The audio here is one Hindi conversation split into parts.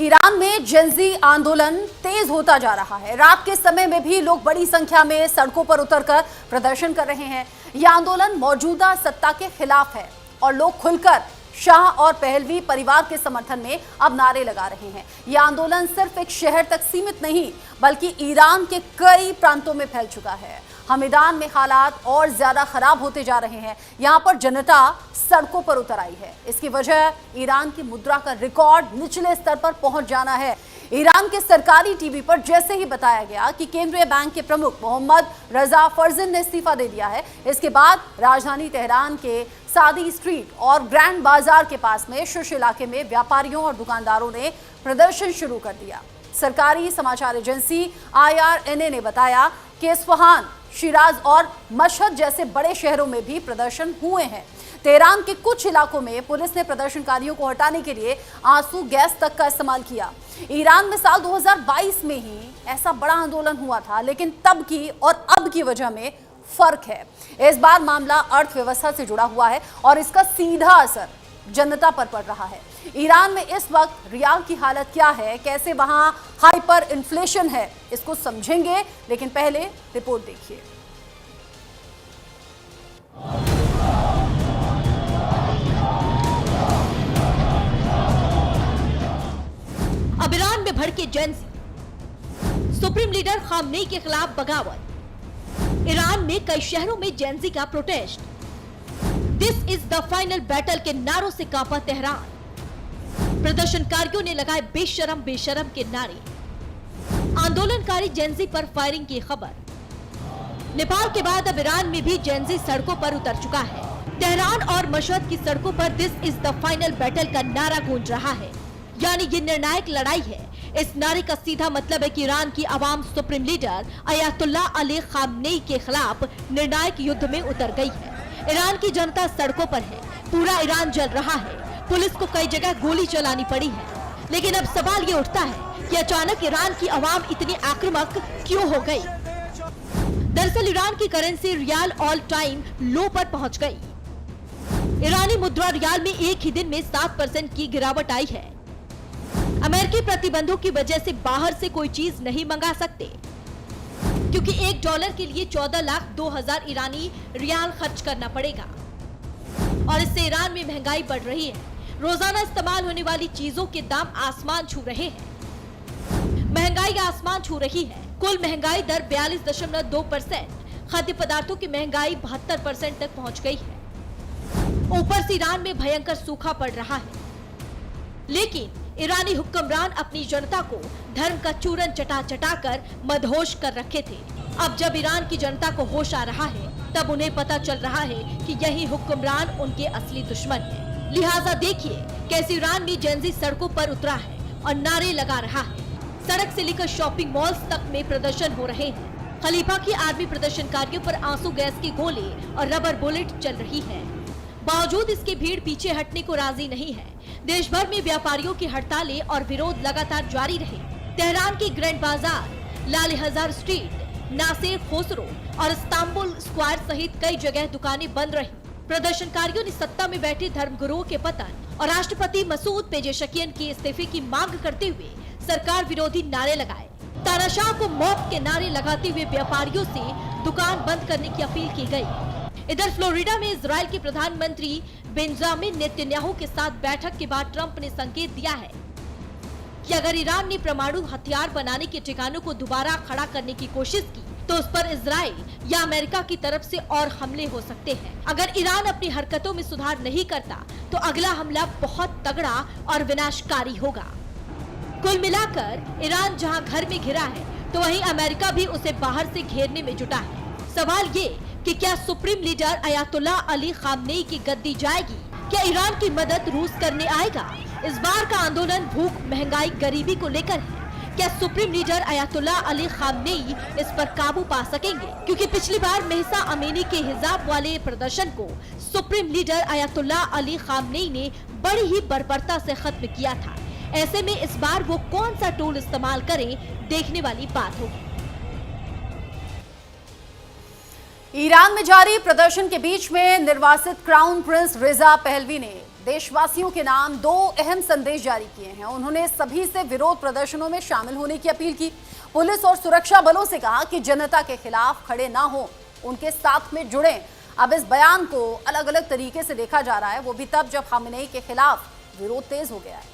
ईरान में जेंजी आंदोलन तेज होता जा रहा है। रात के समय में भी लोग बड़ी संख्या में सड़कों पर उतरकर प्रदर्शन कर रहे हैं। यह आंदोलन मौजूदा सत्ता के खिलाफ है और लोग खुलकर शाह और पहलवी परिवार के समर्थन में अब नारे लगा रहे हैं। यह आंदोलन सिर्फ एक शहर तक सीमित नहीं बल्कि ईरान के कई प्रांतों में फैल चुका है। हमीदान में हालात और ज्यादा खराब होते जा रहे हैं। यहां पर जनता सड़कों पर उतर आई है। इसकी वजह ईरान की मुद्रा का रिकॉर्ड निचले स्तर पर पहुंच जाना है। ईरान के सरकारी टीवी पर जैसे ही बताया गया कि केंद्रीय बैंक के प्रमुख मोहम्मद रजा फर्जन ने इस्तीफा दे दिया है, इसके बाद राजधानी तेहरान के सादी स्ट्रीट और ग्रैंड बाजार के पास में शीर्ष इलाके में व्यापारियों और दुकानदारों ने प्रदर्शन शुरू कर दिया। सरकारी समाचार एजेंसी IRNA ने बताया कि इस्फहान, शिराज और मशहद जैसे बड़े शहरों में भी प्रदर्शन हुए हैं। तेहरान के कुछ इलाकों में पुलिस ने प्रदर्शनकारियों को हटाने के लिए आंसू गैस तक का इस्तेमाल किया। ईरान में साल 2022 में ही ऐसा बड़ा आंदोलन हुआ था, लेकिन तब की और अब की वजह में फर्क है। इस बार मामला अर्थव्यवस्था से जुड़ा हुआ है और इसका सीधा असर जनता पर पड़ रहा है। ईरान में इस वक्त रियाल की हालत क्या है, कैसे वहां हाइपर इन्फ्लेशन है, इसको समझेंगे, लेकिन पहले रिपोर्ट देखिए। अब ईरान में भड़के जेंजी, सुप्रीम लीडर खामनेई के खिलाफ बगावत। ईरान में कई शहरों में जेंजी का protest. This is the final battle के नारों से कांपा तेहरान। प्रदर्शनकारियों ने लगाए बेशरम बेशरम के नारे। आंदोलनकारी जेंजी पर फायरिंग की खबर। नेपाल के बाद अब ईरान में भी जेंजी सड़कों पर उतर चुका है। तेहरान और मशहद की सड़कों पर this is the final battle का नारा गूंज रहा है, यानी ये निर्णायक लड़ाई है। इस नारे का सीधा मतलब है कि ईरान की आवाम supreme leader Ayatollah Ali Khamenei के खिलाफ निर्णायक युद्ध में उतर गई है। ईरान की जनता सड़कों पर है, पूरा ईरान जल रहा है। पुलिस को कई जगह गोली चलानी पड़ी है। लेकिन अब सवाल ये उठता है कि अचानक ईरान की आवाम इतनी आक्रामक क्यों हो गई। दरअसल ईरान की करेंसी रियाल ऑल टाइम लो पर पहुंच गई। ईरानी मुद्रा रियाल में एक ही दिन में 7% की गिरावट आई है। अमेरिकी प्रतिबंधों की वजह से बाहर से कोई चीज नहीं मंगा सकते, क्योंकि $1 के लिए 14,02,000 ईरानी रियाल खर्च करना पड़ेगा और इससे ईरान में महंगाई बढ़ रही है। रोजाना इस्तेमाल होने वाली चीजों के दाम आसमान छू रहे हैं। महंगाई आसमान छू रही है। कुल महंगाई दर 42.2%। खाद्य पदार्थों की महंगाई 72% तक पहुंच गई है। ऊपर से ईरान में भयंकर सूखा पड़ रहा है। लेकिन ईरानी हुक्मरान अपनी जनता को धर्म का चूरन चटा चटा कर मदहोश कर रखे थे। अब जब ईरान की जनता को होश आ रहा है, तब उन्हें पता चल रहा है कि यही हुक्मरान उनके असली दुश्मन है। लिहाजा देखिए कैसे ईरान में जेंजी सड़कों पर उतरा है और नारे लगा रहा है। सड़क से लेकर शॉपिंग मॉल्स तक में प्रदर्शन हो रहे हैं। खलीफा की आर्मी प्रदर्शनकारियों पर आंसू गैस के गोले और रबर बुलेट चल रही है। बावजूद इसके भीड़ पीछे हटने को राजी नहीं है। देश भर में व्यापारियों की हड़तालें और विरोध लगातार जारी रहे। तेहरान की ग्रैंड बाजार, लाल हजार स्ट्रीट, नासिर खोसरो और इस्तांबुल स्क्वायर सहित कई जगह दुकानें बंद रही। प्रदर्शनकारियों ने सत्ता में बैठे धर्मगुरुओं के पतन और राष्ट्रपति मसूद पेजेशकियन के इस्तीफे की मांग करते हुए सरकार विरोधी नारे लगाए। तानाशाह को मौत के नारे लगाते हुए व्यापारियों से दुकान बंद करने की अपील की गई। इधर फ्लोरिडा में इजराइल के प्रधानमंत्री बेंजामिन नेतन्याहू के साथ बैठक के बाद ट्रंप ने संकेत दिया है कि अगर ईरान ने परमाणु हथियार बनाने के ठिकानों को दोबारा खड़ा करने की कोशिश की तो उस पर इजराइल या अमेरिका की तरफ से और हमले हो सकते हैं। अगर ईरान अपनी हरकतों में सुधार नहीं करता तो अगला हमला बहुत तगड़ा और विनाशकारी होगा। कुल मिलाकर ईरान जहां घर में घिरा है तो वहीं अमेरिका भी उसे बाहर से घेरने में जुटा है। सवाल ये कि क्या supreme leader Ayatollah Ali Khamenei की गद्दी जाएगी? क्या ईरान की मदद रूस करने आएगा? इस बार का आंदोलन भूख, महंगाई, गरीबी को लेकर है। क्या supreme leader Ayatollah Ali Khamenei इस पर काबू पा सकेंगे? क्योंकि पिछली बार महसा अमीनी के हिजाब वाले प्रदर्शन को supreme leader Ayatollah Ali Khamenei ने बड़ी ही बर्बरता से खत्म किया था। ऐसे में इस बार वो कौन सा टूल इस्तेमाल करें, देखने वाली बात होगी। ईरान में जारी प्रदर्शन के बीच में निर्वासित क्राउन प्रिंस रिजा पहलवी ने देशवासियों के नाम 2 अहम संदेश जारी किए हैं। उन्होंने सभी से विरोध प्रदर्शनों में शामिल होने की अपील की। पुलिस और सुरक्षा बलों से कहा कि जनता के खिलाफ खड़े ना हो, उनके साथ में जुड़ें। अब इस बयान को अलग अलग तरीके से देखा जा रहा है, वो भी तब जब खामेनेई के खिलाफ विरोध तेज हो गया है।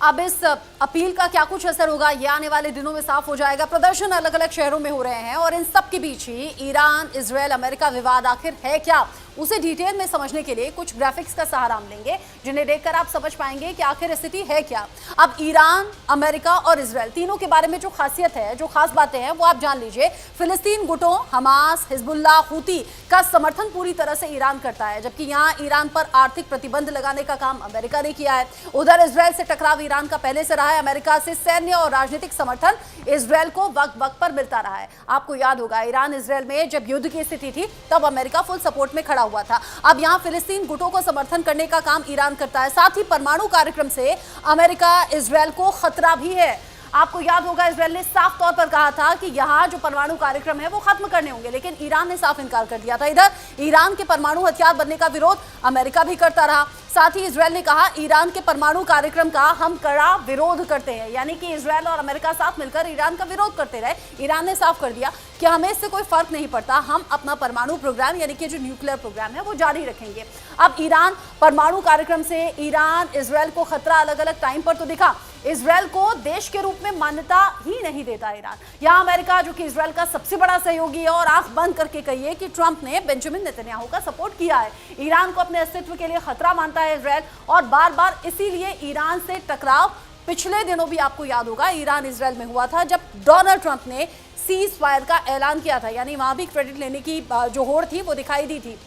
अब इस अपील का क्या कुछ असर होगा, ये आने वाले दिनों में साफ हो जाएगा। प्रदर्शन अलग अलग शहरों में हो रहे हैं और इन सब के बीच ही ईरान इजरायल अमेरिका विवाद आखिर है क्या, उसे डिटेल में समझने के लिए कुछ ग्राफिक्स का सहारा हम लेंगे, जिन्हें देखकर आप समझ पाएंगे कि आखिर स्थिति है क्या। अब ईरान, अमेरिका और इजरायल तीनों के बारे में जो खासियत है, जो खास बातें हैं, वो आप जान लीजिए। फिलिस्तीन गुटों हमास, हिजबुल्लाह, हूती का समर्थन पूरी तरह से ईरान करता है, जबकि यहाँ ईरान पर आर्थिक प्रतिबंध लगाने का काम अमेरिका ने किया है। उधर इजरायल से टकराव ईरान का पहले से रहा है। अमेरिका से सैन्य और राजनीतिक समर्थन इजरायल को वक्त वक्त पर मिलता रहा है। आपको याद होगा, ईरान इजरायल में जब युद्ध की स्थिति थी तब अमेरिका फुल सपोर्ट में खड़ा हुआ था। अब यहाँ फिलिस्तीन गुटों को समर्थन करने का काम ईरान करता है। साथ ही परमाणु कार्यक्रम से अमेरिका इजरायल को खतरा भी है। आपको याद होगा, इजरायल ने साफ तौर पर कहा था कि यहाँ जो परमाणु कार्यक्रम है वो खत्म करने होंगे, लेकिन ईरान ने साफ इनकार कर दिया था। इधर ईरान के परमाणु हथियार बनने का विरोध अमेरिका भी करता रहा। साथ ही इजरायल ने कहा, ईरान के परमाणु कार्यक्रम का हम कड़ा विरोध करते हैं, यानी कि इजरायल और अमेरिका साथ मिलकर ईरान का विरोध करते रहे। ईरान ने साफ कर दिया कि हमें इससे कोई फर्क नहीं पड़ता, हम अपना परमाणु प्रोग्राम यानी कि जो न्यूक्लियर प्रोग्राम है वो जारी रखेंगे। अब ईरान परमाणु कार्यक्रम से ईरान इजरायल को खतरा अलग अलग टाइम पर तो दिखा। इजरायल को देश के रूप में मान्यता ही नहीं देता ईरान। यहाँ अमेरिका, जो कि इजरायल का सबसे बड़ा सहयोगी है, और आंख बंद करके कहिए कि ट्रंप ने बेंजामिन नेतन्याहू का सपोर्ट किया है। ईरान को अपने अस्तित्व के लिए खतरा मानता है इजरायल, और बार बार इसीलिए ईरान से टकराव पिछले दिनों भी आपको याद होगा ईरान इजरायल में हुआ था, जब डोनाल्ड ट्रंप ने सीज फायर का ऐलान किया था। यानी वहां भी क्रेडिट लेने की जो होड़ थी वो दिखाई दी थी।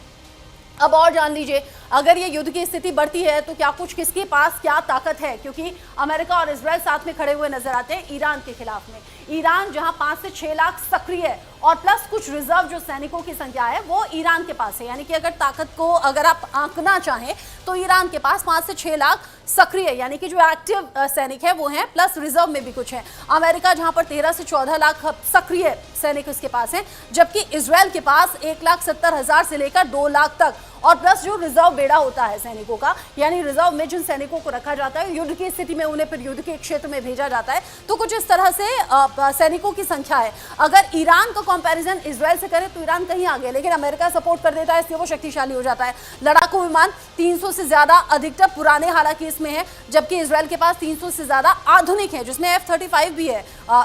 अब और जान लीजिए, अगर ये युद्ध की स्थिति बढ़ती है तो क्या कुछ किसके पास क्या ताकत है, क्योंकि अमेरिका और इजरायल साथ में खड़े हुए नजर आते हैं ईरान के खिलाफ में। ईरान जहां 5 से 6 लाख सक्रिय है और प्लस कुछ रिजर्व जो सैनिकों की संख्या है वो ईरान के पास है। यानी कि अगर ताकत को अगर आप आंकना चाहें तो ईरान के पास 5 से 6 लाख सक्रिय यानी कि जो एक्टिव सैनिक है वो हैं, प्लस रिजर्व में भी कुछ है। अमेरिका जहां पर 13 से 14 लाख सक्रिय सैनिक उसके पास हैं, जबकि इजरायल के पास 1,70,000 से लेकर 2 लाख तक, और प्लस जो रिजर्व बेड़ा होता है सैनिकों का, यानी रिजर्व में जिन सैनिकों को रखा जाता है युद्ध की स्थिति में, उन्हें फिर युद्ध के क्षेत्र में भेजा जाता है। तो कुछ इस तरह से सैनिकों की संख्या है। अगर ईरान का कंपैरिजन इजरायल से करें तो ईरान कहीं आगे, लेकिन अमेरिका सपोर्ट कर देता है, इसलिए वो शक्तिशाली हो जाता है। लड़ाकू विमान 300 से ज्यादा अधिकतर पुराने हालांकि इसमें है, जबकि इजरायल के पास 300 से ज्यादा आधुनिक है, जिसमें F-35 भी है।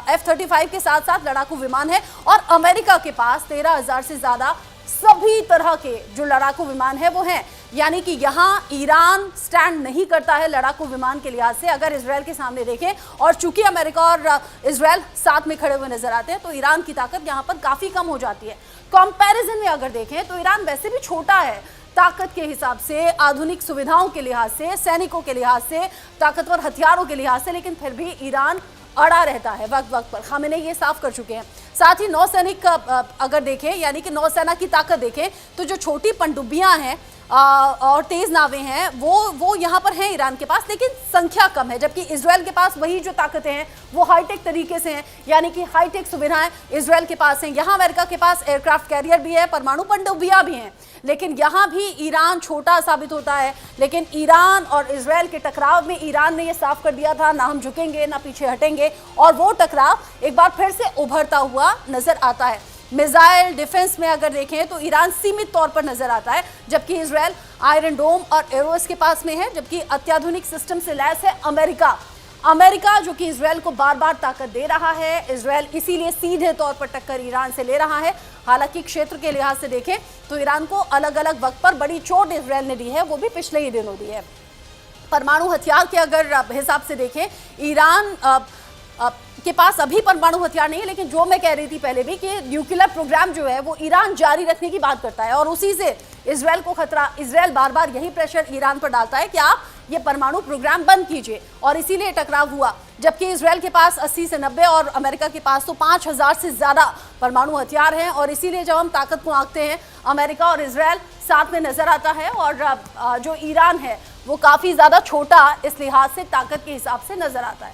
F-35 के साथ साथ लड़ाकू विमान है, और अमेरिका के पास 13,000 से ज्यादा सभी तरह के जो लड़ाकू विमान है वो हैं। यानी कि यहाँ ईरान स्टैंड नहीं करता है लड़ाकू विमान के लिहाज से अगर इजरायल के सामने देखें, और चूंकि अमेरिका और इजरायल साथ में खड़े हुए नजर आते हैं तो ईरान की ताकत यहाँ पर काफी कम हो जाती है। कंपैरिजन में अगर देखें तो ईरान वैसे भी छोटा है ताकत के हिसाब से, आधुनिक सुविधाओं के लिहाज से, सैनिकों के लिहाज से, ताकतवर हथियारों के लिहाज से, लेकिन फिर भी ईरान अड़ा रहता है वक्त वक्त पर। खामेनेई ये साफ कर चुके हैं। साथ ही नौसैनिक अगर देखें, यानी कि नौसेना की ताकत देखें, तो जो छोटी पनडुब्बियां हैं और तेज नावें हैं वो यहाँ पर हैं ईरान के पास, लेकिन संख्या कम है। जबकि इजरायल के पास वही जो ताकतें हैं वो हाईटेक तरीके से हैं, यानी कि हाईटेक सुविधाएं इजरायल के पास हैं। यहाँ अमेरिका के पास एयरक्राफ्ट कैरियर भी है, परमाणु पनडुब्बियां भी हैं, लेकिन यहाँ भी ईरान छोटा साबित होता है। लेकिन ईरान और इजरायल के टकराव में ईरान ने यह साफ कर दिया था, ना हम झुकेंगे ना पीछे हटेंगे, और वो टकराव एक बार फिर से उभरता हुआ नजर आता है। मिसाइल डिफेंस में अगर देखें तो ईरान सीमित तौर पर नजर आता है, जबकि इजरायल आयरन डोम और एरोस के पास में है, जबकि अत्याधुनिक सिस्टम से लैस है अमेरिका। अमेरिका जो कि इजरायल को बार बार ताकत दे रहा है, इजरायल इसीलिए सीधे तौर पर टक्कर ईरान से ले रहा है। हालांकि क्षेत्र के लिहाज से देखें तो ईरान को अलग अलग वक्त पर बड़ी चोट इजरायल ने दी है, वो भी पिछले ही दिनों दी है। परमाणु हथियार के अगर हिसाब से देखें, ईरान के पास अभी परमाणु हथियार नहीं है, लेकिन जो मैं कह रही थी पहले भी कि न्यूक्लियर प्रोग्राम जो है वो ईरान जारी रखने की बात करता है और उसी से इजरायल को खतरा। इजरायल बार बार यही प्रेशर ईरान पर डालता है कि आप ये परमाणु प्रोग्राम बंद कीजिए, और इसीलिए टकराव हुआ। जबकि इजरायल के पास 80 से 90 और अमेरिका के पास तो 5000 से ज्यादा परमाणु हथियार हैं, और इसीलिए जब हम ताकत को आंकते हैं अमेरिका और इजरायल साथ में नजर आता है, और जो ईरान है वो काफी ज्यादा छोटा इस लिहाज से ताकत के हिसाब से नजर आता है।